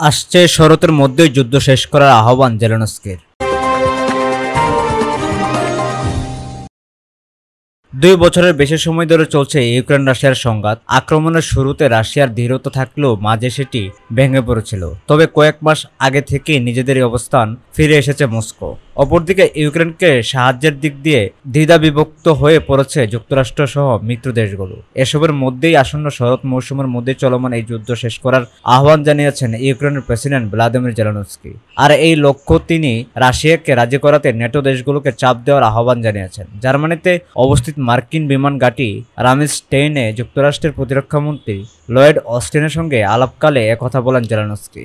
আসছে শরতের মধ্যেই যুদ্ধ শেষ করার আহ্বান জেলেনস্কির। 2 বছরের বেশি সময় ধরে চলছে ইউক্রেন রাশিয়ার সংঘাত। আক্রমণের শুরুতে রাশিয়ার দৃঢ়তা থাকলেও মাঝে সেটি ভেঙে পড়েছিল, তবে কয়েক মাস আগে থেকেই নিজেদের অবস্থান ফিরে এসেছে মস্কো। অপরদিকে ইউক্রেনকে সাহায্যের দিক দিয়ে দ্বিধাবিভক্ত হয়ে পড়েছে যুক্তরাষ্ট্র সহ মিত্র দেশগুলো। এসবের মধ্যেই আসন্ন শরৎ মৌসুমের মধ্যে চলমান এই যুদ্ধ শেষ করার আহ্বান জানিয়েছেন ইউক্রেনের প্রেসিডেন্ট ভ্লাদিমির জেলেনস্কি। আর এই লক্ষ্য তিনি রাশিয়াকে রাজি করাতে নেটো দেশগুলোকে চাপ দেওয়ার আহ্বান জানিয়েছেন। জার্মানিতে অবস্থিত মার্কিন বিমান ঘাঁটি রামস্টেইনে যুক্তরাষ্ট্রের প্রতিরক্ষামন্ত্রী লয়েড অস্টিনের সঙ্গে আলাপকালে একথা বলেন জেলেনস্কি।